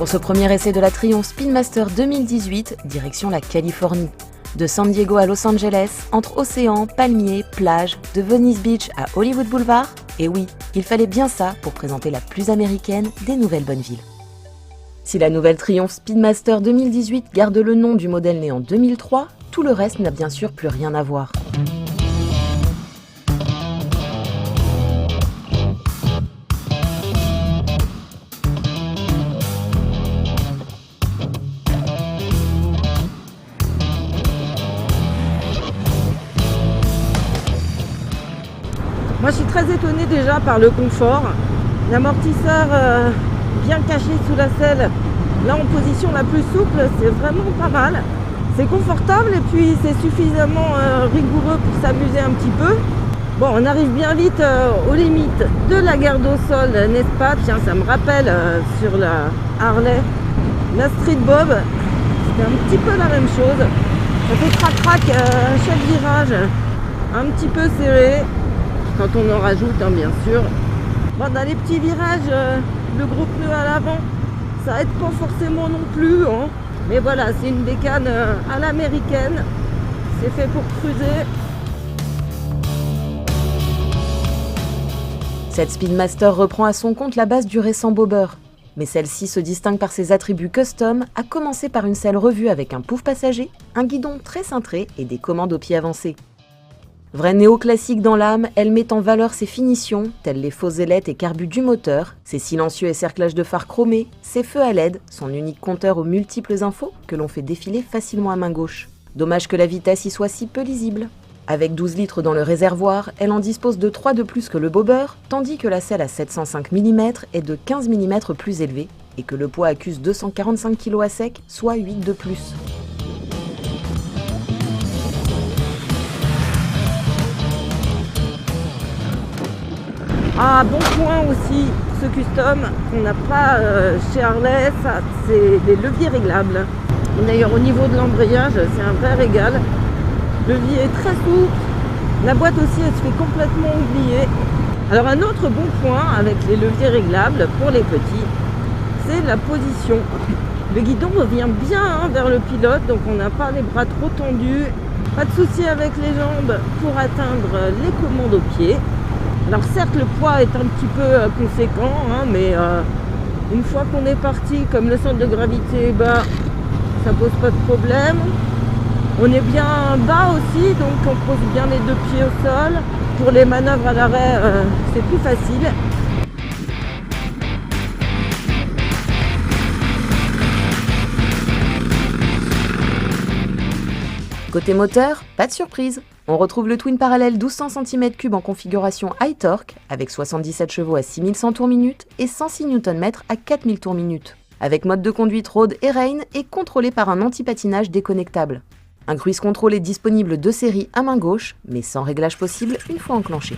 Pour ce premier essai de la Triumph Speedmaster 2018, direction la Californie. De San Diego à Los Angeles, entre océans, palmiers, plages, de Venice Beach à Hollywood Boulevard, et oui, il fallait bien ça pour présenter la plus américaine des nouvelles bonnes villes. Si la nouvelle Triumph Speedmaster 2018 garde le nom du modèle né en 2003, tout le reste n'a bien sûr plus rien à voir. Moi je suis très étonnée déjà par le confort. L'amortisseur bien caché sous la selle, là en position la plus souple, c'est vraiment pas mal. C'est confortable et puis c'est suffisamment rigoureux pour s'amuser un petit peu. Bon, on arrive bien vite aux limites de la garde au sol, n'est-ce pas? Tiens, ça me rappelle sur la Harley, la Street Bob, c'était un petit peu la même chose. Ça fait crac-crac à chaque virage, un petit peu serré. Quand on en rajoute, hein, bien sûr. Bon, dans les petits virages, le gros pneu à l'avant, ça aide pas forcément non plus. Hein. Mais voilà, c'est une bécane à l'américaine. C'est fait pour cruiser. Cette Speedmaster reprend à son compte la base du récent Bobber. Mais celle-ci se distingue par ses attributs custom, à commencer par une selle revue avec un pouf passager, un guidon très cintré et des commandes au pied avancé. Vrai néoclassique dans l'âme, elle met en valeur ses finitions, telles les fausses ailettes et carbus du moteur, ses silencieux écerclages de phare chromés, ses feux à LED, son unique compteur aux multiples infos que l'on fait défiler facilement à main gauche. Dommage que la vitesse y soit si peu lisible. Avec 12 litres dans le réservoir, elle en dispose de 3 de plus que le Bobber, tandis que la selle à 705 mm est de 15 mm plus élevée, et que le poids accuse 245 kg à sec, soit 8 de plus. Ah, bon point aussi, ce custom qu'on n'a pas chez Harley, ça c'est des leviers réglables. D'ailleurs au niveau de l'embrayage, c'est un vrai régal. Le levier est très souple, la boîte aussi elle se fait complètement oublier. Alors un autre bon point avec les leviers réglables pour les petits, c'est la position. Le guidon revient bien vers le pilote, donc on n'a pas les bras trop tendus. Pas de souci avec les jambes pour atteindre les commandes au pied. Alors certes le poids est un petit peu conséquent, hein, mais une fois qu'on est parti, comme le centre de gravité est bas, ça pose pas de problème. On est bien bas aussi, donc on pose bien les deux pieds au sol. Pour les manœuvres à l'arrêt, c'est plus facile. Côté moteur, pas de surprise. On retrouve le twin parallèle 1200 cm3 en configuration high torque, avec 77 chevaux à 6100 tours-minute et 106 Nm à 4000 tours-minute, avec mode de conduite road et rain et contrôlé par un anti-patinage déconnectable. Un cruise control est disponible de série à main gauche, mais sans réglage possible une fois enclenché.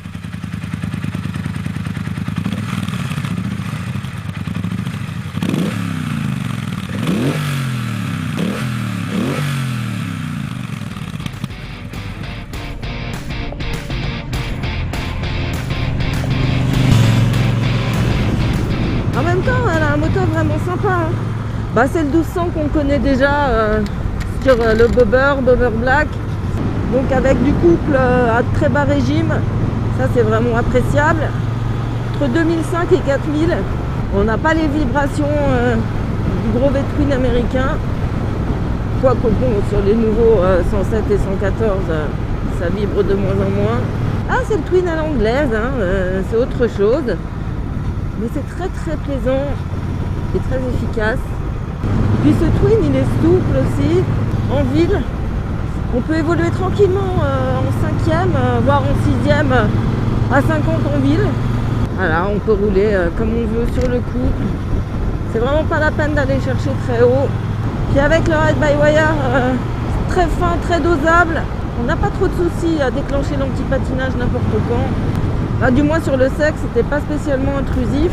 En même temps, elle a un moteur vraiment sympa. Hein. Bah, c'est le 1200 qu'on connaît déjà sur le Bobber Black. Donc avec du couple à très bas régime, ça c'est vraiment appréciable. Entre 2005 et 4000, on n'a pas les vibrations du gros V-twin américain. Quoique bon, sur les nouveaux 107 et 114, ça vibre de moins en moins. Ah, c'est le twin à l'anglaise, hein, c'est autre chose. Mais c'est très très plaisant et très efficace. Puis ce twin il est souple aussi, en ville. On peut évoluer tranquillement en 5e, voire en 6e à 50 en ville. Voilà, on peut rouler comme on veut sur le couple. C'est vraiment pas la peine d'aller chercher très haut. Puis avec le ride-by-wire très fin, très dosable, on n'a pas trop de soucis à déclencher l'anti-patinage n'importe quand. Là, du moins sur le sec, c'était pas spécialement intrusif.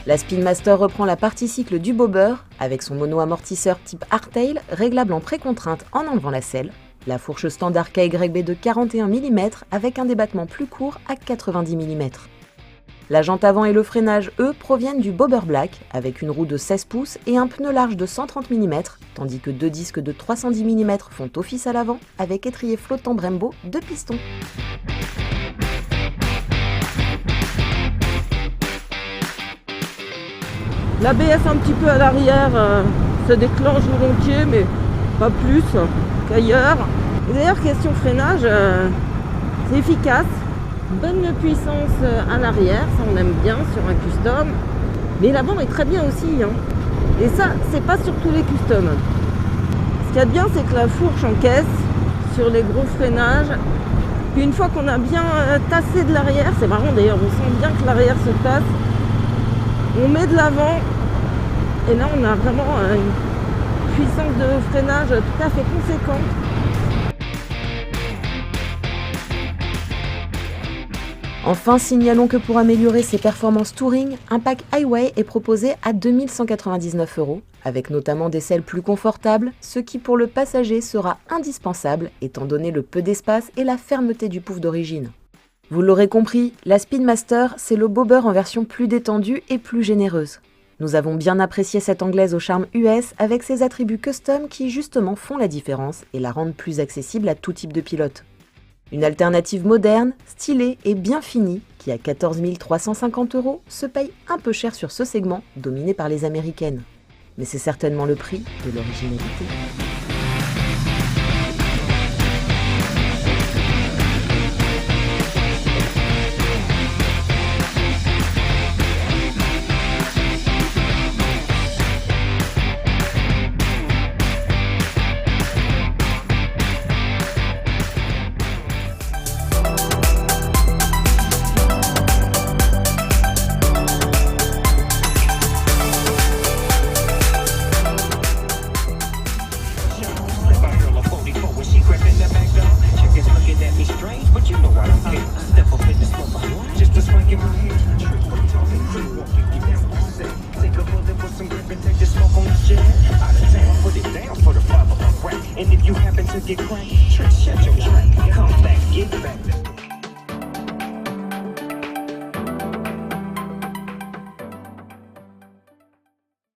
La La Speedmaster reprend la partie cycle du bobber avec son mono-amortisseur type hardtail réglable en pré-contrainte en enlevant la selle, la fourche standard KYB de 41 mm avec un débattement plus court à 90 mm. La jante avant et le freinage, eux, proviennent du Bobber Black avec une roue de 16 pouces et un pneu large de 130 mm, tandis que deux disques de 310 mm font office à l'avant avec étrier flottant Brembo de piston. L'ABS un petit peu à l'arrière se déclenche volontiers, mais pas plus qu'ailleurs. D'ailleurs, question freinage, c'est efficace. Bonne puissance à l'arrière, ça on aime bien sur un custom. Mais l'avant est très bien aussi. Et ça, c'est pas sur tous les customs. Ce qu'il y a de bien, c'est que la fourche encaisse sur les gros freinages. Puis une fois qu'on a bien tassé de l'arrière, c'est marrant d'ailleurs, on sent bien que l'arrière se tasse. On met de l'avant et là on a vraiment une puissance de freinage tout à fait conséquente. Enfin, signalons que pour améliorer ses performances touring, un pack Highway est proposé à 2 199 €, avec notamment des selles plus confortables, ce qui pour le passager sera indispensable étant donné le peu d'espace et la fermeté du pouf d'origine. Vous l'aurez compris, la Speedmaster, c'est le bobber en version plus détendue et plus généreuse. Nous avons bien apprécié cette anglaise au charme US avec ses attributs custom qui justement font la différence et la rendent plus accessible à tout type de pilote. Une alternative moderne, stylée et bien finie qui à 14 350 € se paye un peu cher sur ce segment dominé par les américaines. Mais c'est certainement le prix de l'originalité. And if you happen to get cracked, shut your trap, come back, get back.